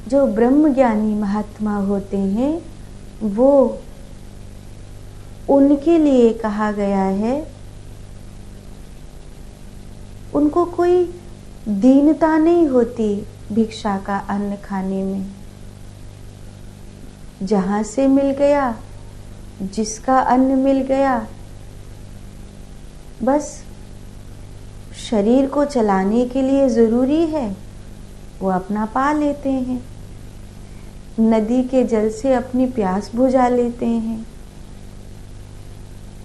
जो ब्रह्मज्ञानी महात्मा होते हैं वो उनके लिए कहा गया है, उनको कोई दीनता नहीं होती भिक्षा का अन्न खाने में। जहां से मिल गया, जिसका अन्न मिल गया, बस शरीर को चलाने के लिए जरूरी है, वो अपना पा लेते हैं। नदी के जल से अपनी प्यास बुझा लेते हैं।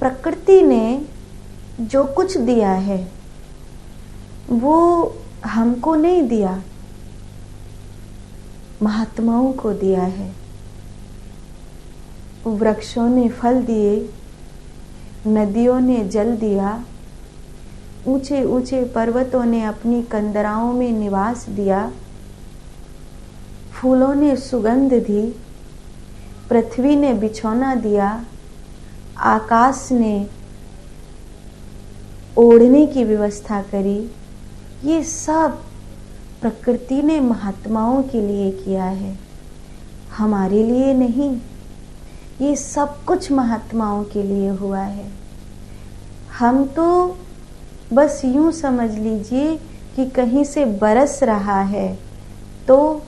प्रकृति ने जो कुछ दिया है वो हमको नहीं दिया, महात्माओं को दिया है। वृक्षों ने फल दिए, नदियों ने जल दिया, ऊंचे ऊंचे पर्वतों ने अपनी कंदराओं में निवास दिया, फूलों ने सुगंध दी, पृथ्वी ने बिछौना दिया, आकाश ने ओढ़ने की व्यवस्था करी। ये सब प्रकृति ने महात्माओं के लिए किया है, हमारे लिए नहीं। ये सब कुछ महात्माओं के लिए हुआ है। हम तो बस यूं समझ लीजिए कि कहीं से बरस रहा है तो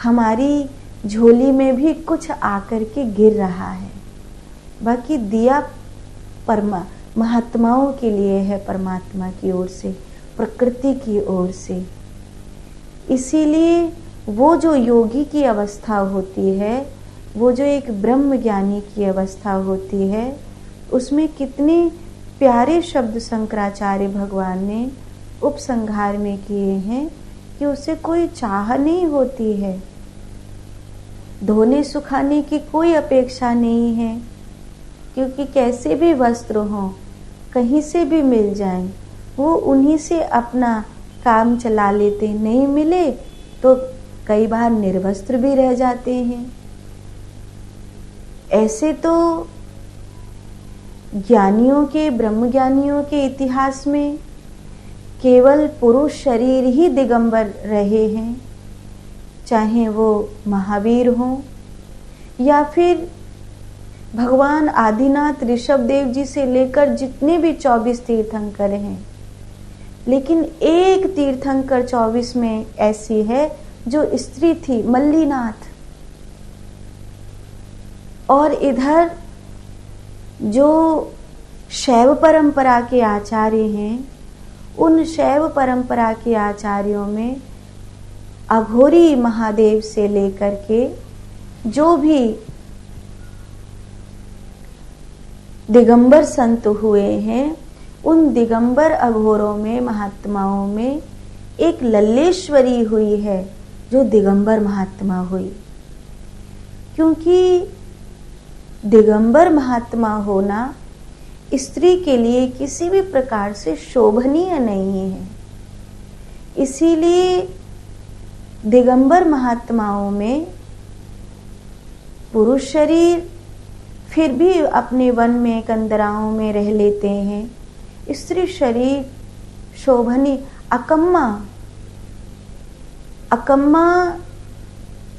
हमारी झोली में भी कुछ आकर के गिर रहा है। बाकी दिया महात्माओं के लिए है, परमात्मा की ओर से, प्रकृति की ओर से। इसीलिए वो जो योगी की अवस्था होती है, वो जो एक ब्रह्म ज्ञानी की अवस्था होती है, उसमें कितने प्यारे शब्द शंकराचार्य भगवान ने उपसंहार में किए हैं कि उसे कोई चाह नहीं होती है, धोने सुखाने की कोई अपेक्षा नहीं है, क्योंकि कैसे भी वस्त्र हों, कहीं से भी मिल जाएं, वो उन्हीं से अपना काम चला लेते। नहीं मिले तो कई बार निर्वस्त्र भी रह जाते हैं। ऐसे तो ज्ञानियों के, ब्रह्मज्ञानियों के इतिहास में केवल पुरुष शरीर ही दिगंबर रहे हैं, चाहे वो महावीर हों या फिर भगवान आदिनाथ ऋषभदेव जी से लेकर जितने भी 24 तीर्थंकर हैं। लेकिन एक तीर्थंकर 24 में ऐसी है जो स्त्री थी, मल्लीनाथ। और इधर जो शैव परंपरा के आचार्य हैं, उन शैव परंपरा के आचार्यों में अघोरी महादेव से लेकर के जो भी दिगंबर संत हुए हैं, उन दिगंबर अघोरों में, महात्माओं में एक लल्लेश्वरी हुई है जो दिगंबर महात्मा हुई। क्योंकि दिगंबर महात्मा होना स्त्री के लिए किसी भी प्रकार से शोभनीय नहीं है। इसीलिए दिगंबर महात्माओं में पुरुष शरीर फिर भी अपने वन में, कंदराओं में रह लेते हैं, स्त्री शरीर शोभनीय। अकम्मा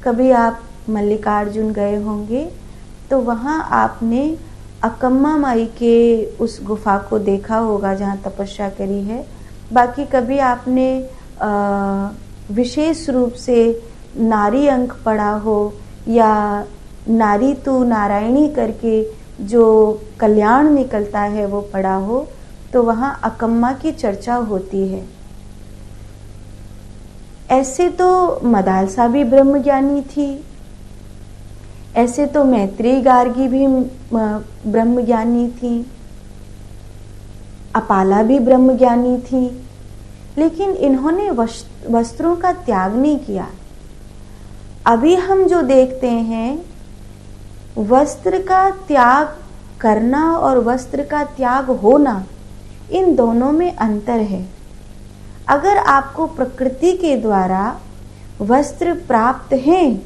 कभी आप मल्लिकार्जुन गए होंगे तो वहाँ आपने अकम्मा माई के उस गुफा को देखा होगा जहाँ तपस्या करी है। बाकी कभी आपने विशेष रूप से नारी अंक पढ़ा हो या नारी तू नारायणी करके जो कल्याण निकलता है वो पढ़ा हो, तो वहाँ अकम्मा की चर्चा होती है। ऐसे तो मदालसा भी ब्रह्मज्ञानी थी, ऐसे तो मैत्री गार्गी भी ब्रह्मज्ञानी थी, अपाला भी ब्रह्मज्ञानी थी, लेकिन इन्होंने वस्त्रों का त्याग नहीं किया। अभी हम जो देखते हैं, वस्त्र का त्याग करना और वस्त्र का त्याग होना, इन दोनों में अंतर है। अगर आपको प्रकृति के द्वारा वस्त्र प्राप्त हैं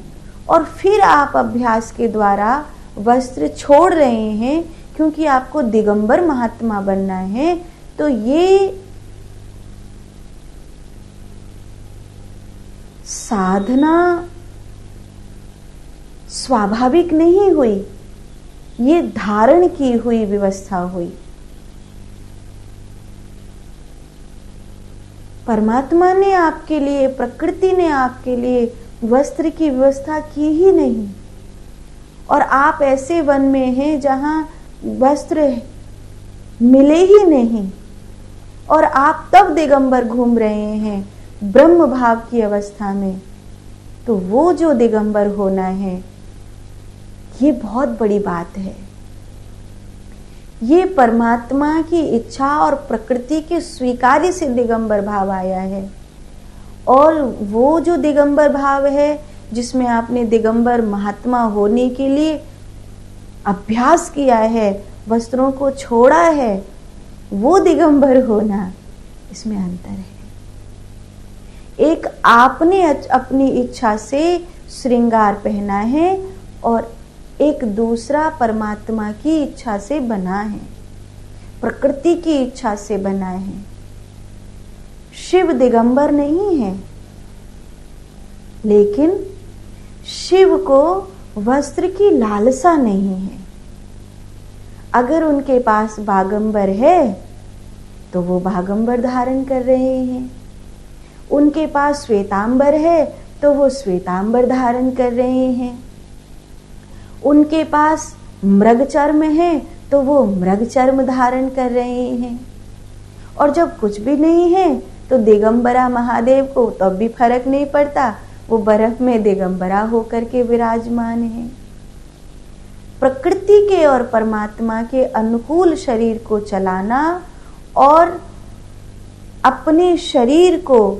और फिर आप अभ्यास के द्वारा वस्त्र छोड़ रहे हैं क्योंकि आपको दिगंबर महात्मा बनना है, तो ये साधना स्वाभाविक नहीं हुई, ये धारण की हुई व्यवस्था हुई। परमात्मा ने आपके लिए, प्रकृति ने आपके लिए वस्त्र की व्यवस्था की ही नहीं, और आप ऐसे वन में हैं जहां वस्त्र मिले ही नहीं, और आप तब दिगंबर घूम रहे हैं ब्रह्म भाव की अवस्था में। तो वो जो दिगंबर होना है, ये बहुत बड़ी बात है। ये परमात्मा की इच्छा और प्रकृति के स्वीकार्य से दिगंबर भाव आया है। और वो जो दिगंबर भाव है, जिसमें आपने दिगंबर महात्मा होने के लिए अभ्यास किया है, वस्त्रों को छोड़ा है, वो दिगंबर होना, इसमें अंतर है। एक आपने अपनी इच्छा से श्रृंगार पहना है, और एक दूसरा परमात्मा की इच्छा से बना है, प्रकृति की इच्छा से बना है। शिव दिगंबर नहीं है, लेकिन शिव को वस्त्र की लालसा नहीं है। अगर उनके पास बागंबर है तो वो बागंबर धारण कर रहे हैं, उनके पास श्वेतांबर है तो वो श्वेतांबर धारण कर रहे हैं, उनके पास मृग चर्म है तो वो मृग चर्म धारण कर रहे हैं। और जब कुछ भी नहीं है तो दिगंबरा महादेव को तब भी फर्क नहीं पड़ता, वो बर्फ में दिगंबरा होकर के विराजमान है। प्रकृति के और परमात्मा के अनुकूल शरीर को चलाना और अपने शरीर को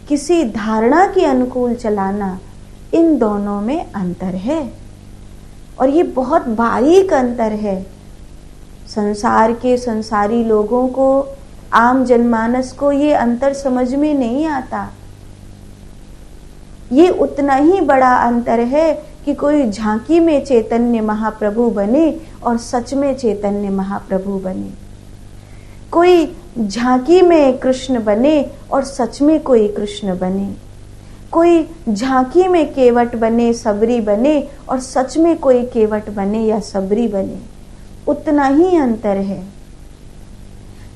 किसी धारणा के अनुकूल चलाना, इन दोनों में अंतर है, और ये बहुत बारीक अंतर है। संसार के संसारी लोगों को, आम जनमानस को ये अंतर समझ में नहीं आता। ये उतना ही बड़ा अंतर है कि कोई झांकी में चैतन्य महाप्रभु बने और सच में चैतन्य महाप्रभु बने, कोई झांकी में कृष्ण बने और सच में कोई कृष्ण बने, कोई झांकी में केवट बने, सबरी बने, और सच में कोई केवट बने या सबरी बने। उतना ही अंतर है।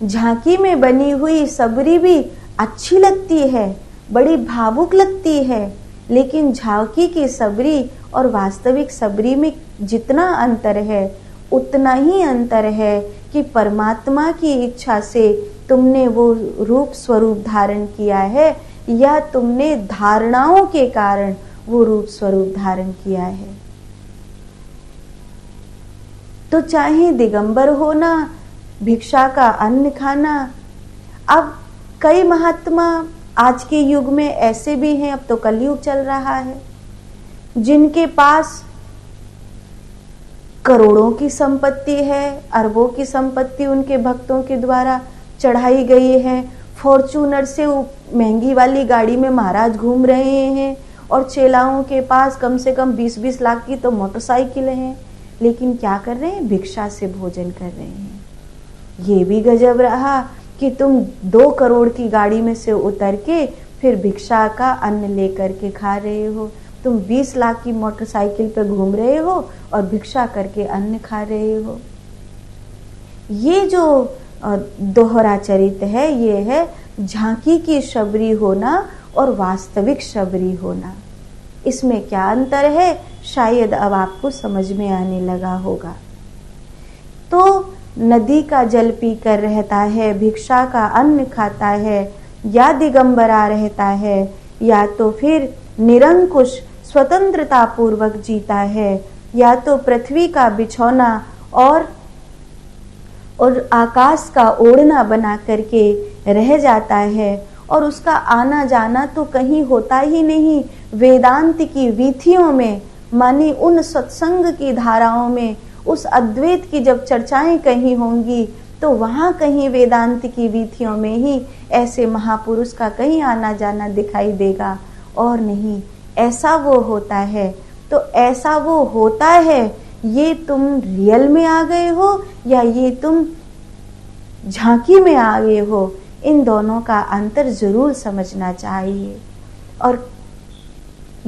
झांकी में बनी हुई सबरी भी अच्छी लगती है, बड़ी भावुक लगती है, लेकिन झांकी की सबरी और वास्तविक सबरी में जितना अंतर है, उतना ही अंतर है कि परमात्मा की इच्छा से तुमने वो रूप स्वरूप धारण किया है, या तुमने धारणाओं के कारण वो रूप स्वरूप धारण किया है। तो चाहे दिगंबर होना, भिक्षा का अन्न खाना। अब कई महात्मा आज के युग में ऐसे भी हैं, अब तो कलयुग चल रहा है, जिनके पास करोड़ों की संपत्ति है, अरबों की संपत्ति उनके भक्तों के द्वारा चढ़ाई गई है। फॉर्च्यूनर से महंगी वाली गाड़ी में महाराज घूम रहे हैं, और चेलाओं के पास कम से कम 20-20 लाख की तो मोटरसाइकिल है, लेकिन क्या कर रहे हैं? भिक्षा से भोजन कर रहे हैं। ये भी गजब रहा कि तुम 2 करोड़ की गाड़ी में से उतर के फिर भिक्षा का अन्न लेकर के खा रहे हो। तुम 20 लाख की मोटरसाइकिल पे घूम रहे हो और भिक्षा करके अन्न खा रहे हो। ये जो दोहरा चरित्र है, ये है झांकी की शबरी होना और वास्तविक शबरी होना। इसमें क्या अंतर है, शायद अब आपको समझ में आने लगा होगा। तो नदी का जल पीकर रहता है, भिक्षा का अन्न खाता है, या दिगंबरा रहता है, या तो फिर निरंकुश स्वतंत्रता पूर्वक जीता है, या तो पृथ्वी का बिछौना और आकाश का ओढ़ना बना करके रह जाता है, और उसका आना जाना तो कहीं होता ही नहीं। वेदांत की वीथियों में, मानी उन सत्संग की धाराओं में, उस अद्वैत की जब चर्चाएं कहीं होंगी तो वहां कहीं वेदांत की वीथियों में ही ऐसे महापुरुष का कहीं आना जाना दिखाई देगा, और नहीं ऐसा वो होता है। तो ऐसा वो होता है, ये तुम रियल में आ गए हो या ये तुम झांकी में आ गए हो, इन दोनों का अंतर जरूर समझना चाहिए। और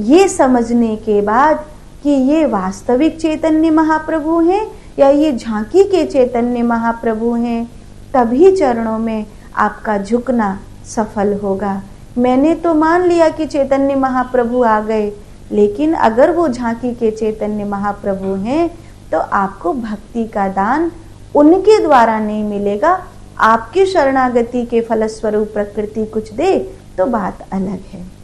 ये समझने के बाद कि ये वास्तविक चैतन्य महाप्रभु हैं या ये झांकी के चैतन्य महाप्रभु हैं, तभी चरणों में आपका झुकना सफल होगा। मैंने तो मान लिया कि चैतन्य महाप्रभु आ गए, लेकिन अगर वो झांकी के चैतन्य महाप्रभु हैं तो आपको भक्ति का दान उनके द्वारा नहीं मिलेगा। आपकी शरणागति के फलस्वरूप प्रकृति कुछ दे तो बात अलग है।